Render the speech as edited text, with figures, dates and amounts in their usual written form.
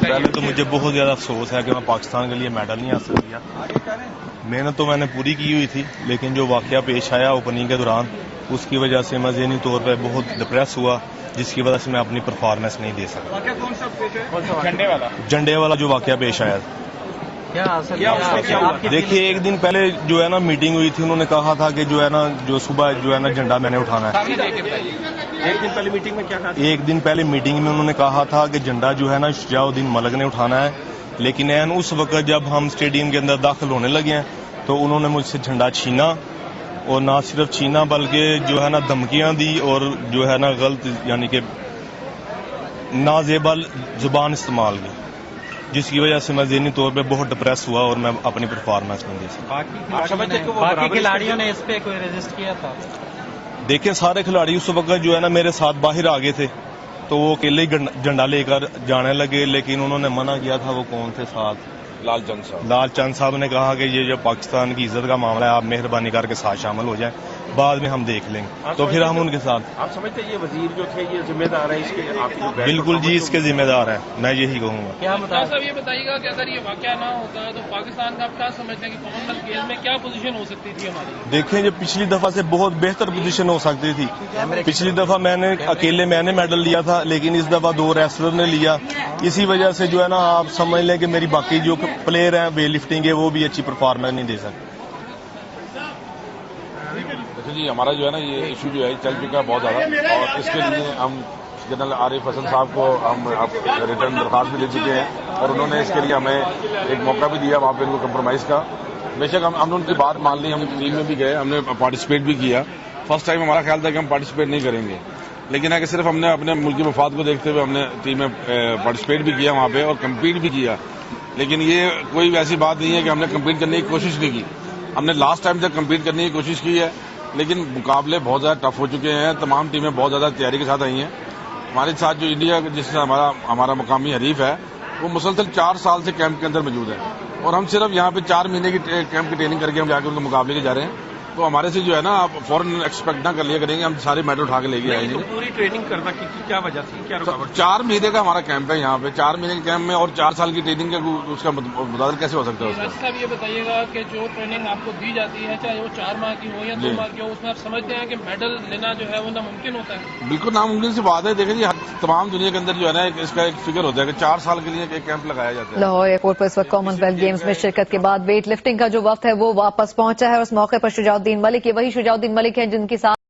پہلے تو مجھے بہت زیادہ افسوس ہے کہ میں پاکستان کے لیے میڈل نہیں حاصل کیا. محنت تو میں نے پوری کی ہوئی تھی، لیکن جو واقعہ پیش آیا اوپننگ کے دوران اس کی وجہ سے میں ذہنی طور پہ بہت ڈپریس ہوا، جس کی وجہ سے میں اپنی پرفارمنس نہیں دے سکا. جنڈے والا جو واقعہ پیش آیا، دیکھیے ایک دن پہلے جو ہے نا میٹنگ ہوئی تھی، انہوں نے کہا تھا کہ جو ہے نا جو صبح جو ہے نا جھنڈا میں نے اٹھانا ہے. ایک دن پہلے میٹنگ میں انہوں نے کہا تھا کہ جھنڈا جو ہے نا شجاع الدین ملک نے اٹھانا ہے، لیکن اس وقت جب ہم اسٹیڈیم کے اندر داخل ہونے لگے ہیں تو انہوں نے مجھ سے جھنڈا چھینا، اور نہ صرف چھینا بلکہ جو ہے نا دھمکیاں دی، اور جو ہے نا غلط یعنی کہ نازیبا زبان استعمال کی، جس کی وجہ سے میں ذہنی طور پہ بہت ڈپریس ہوا اور میں اپنی پرفارمنس نہیں دے سکتا. باقی کھلاڑیوں نے اس پہ کوئی ریزسٹ کیا تھا؟ دیکھیں سارے کھلاڑی اس وقت جو ہے نا میرے ساتھ باہر آ گئے تھے، تو وہ اکیلے ہی جھنڈا لے کر جانے لگے، لیکن انہوں نے منع کیا تھا. وہ کون تھے ساتھ؟ لال چند صاحب نے کہا کہ یہ جو پاکستان کی عزت کا معاملہ ہے، آپ مہربانی کر کے ساتھ شامل ہو جائیں، بعد میں ہم دیکھ لیں گے. تو پھر ہم ان کے ساتھ. آپ سمجھتے ہیں یہ وزیر جو تھے یہ ذمہ دار ہے اس کے؟ بالکل جی، اس کے ذمہ دار ہیں، میں یہی کہوں گا. کیا صاحب یہ بتائیے گا کہ اگر یہ واقعہ نہ ہوتا تو پاکستان کا آپ کیا سمجھتے ہیں کہ کامن ویلتھ گیمز میں کیا پوزیشن ہو سکتی تھی ہماری؟ دیکھیں جو پچھلی دفعہ سے بہت بہتر پوزیشن ہو سکتی تھی. پچھلی دفعہ میں نے اکیلے میڈل لیا تھا، لیکن اس دفعہ 2 ریسلر نے لیا. اسی وجہ سے جو ہے نا آپ سمجھ لیں کہ میری باقی جو پلیئر ہیں ویٹ لفٹنگ کے وہ بھی اچھی پرفارمنس نہیں دے سکتے. جی ہمارا جو ہے نا یہ ایشو جو ہے چل چکا ہے بہت زیادہ، اور اس کے لیے ہم جنرل عارف حسن صاحب کو ہم ریٹرن درخواست بھی دے چکے ہیں، اور انہوں نے اس کے لیے ہمیں ایک موقع بھی دیا وہاں پہ ان کو کمپرومائز کا. بے شک ہم نے ان کی بات مان لی، ہم ٹیم میں بھی گئے، ہم نے پارٹیسپیٹ بھی کیا. فرسٹ ٹائم ہمارا خیال تھا کہ ہم پارٹیسپیٹ نہیں کریں گے، لیکن ہے کہ صرف ہم نے اپنے ملکی مفاد کو دیکھتے ہوئے ہم نے ٹیم میں پارٹیسپیٹ بھی کیا وہاں پہ اور کمپیٹ بھی کیا. لیکن یہ کوئی ایسی بات نہیں ہے کہ ہم نے کمپیٹ کرنے کی کوشش نہیں کی. ہم نے لاسٹ ٹائم تک کمپیٹ کرنے کی کوشش کی ہے، لیکن مقابلے بہت زیادہ ٹف ہو چکے ہیں. تمام ٹیمیں بہت زیادہ تیاری کے ساتھ آئی ہیں. ہمارے ساتھ جو انڈیا جس سے ہمارا مقامی حریف ہے وہ مسلسل 4 سال سے کیمپ کے اندر موجود ہے، اور ہم صرف یہاں پہ 4 مہینے کی کیمپ کی ٹریننگ کر کے ہم جا کے ان کے مقابلے کے جا رہے ہیں. تو ہمارے سے جو ہے نا آپ فوراً ایکسپیکٹ نہ کر لیا کریں گے ہم سارے میڈل اٹھا کے لے کے آئیں گے. پوری ٹریننگ کرنا کی کیا وجہ تھی؟ کیا رکاوٹ؟ 4 مہینے کا ہمارا کیمپ ہے یہاں پہ. 4 مہینے کے کیمپ میں اور 4 سال کی ٹریننگ کا اس کا متبادل کیسے ہو سکتا ہے؟ اس صاحب یہ بتائیے گا کہ جو ٹریننگ آپ کو دی جاتی ہے چاہے وہ 4 ماہ کی ہو یا 2 ماہ کی ہو، اس میں آپ سمجھتے ہیں کہ میڈل لینا جو ہے وہ ناممکن ہوتا ہے؟ بالکل ناممکن سی بات ہے. دیکھیں جی تمام دنیا کے اندر جو ہے نا اس کا ایک فگر ہوتا ہے کہ 4 سال کے لیے ایک کیمپ لگایا جاتا ہے. لاہور ایئرپورٹ پر اس وقت کامن ویلتھ گیمز میں شرکت کے بعد ویٹ لفٹنگ کا جو وقت ہے وہ واپس پہنچا ہے، اور اس موقع پر شجاع الدین ملک، یہ وہی شجاع الدین ملک ہیں جن کے ساتھ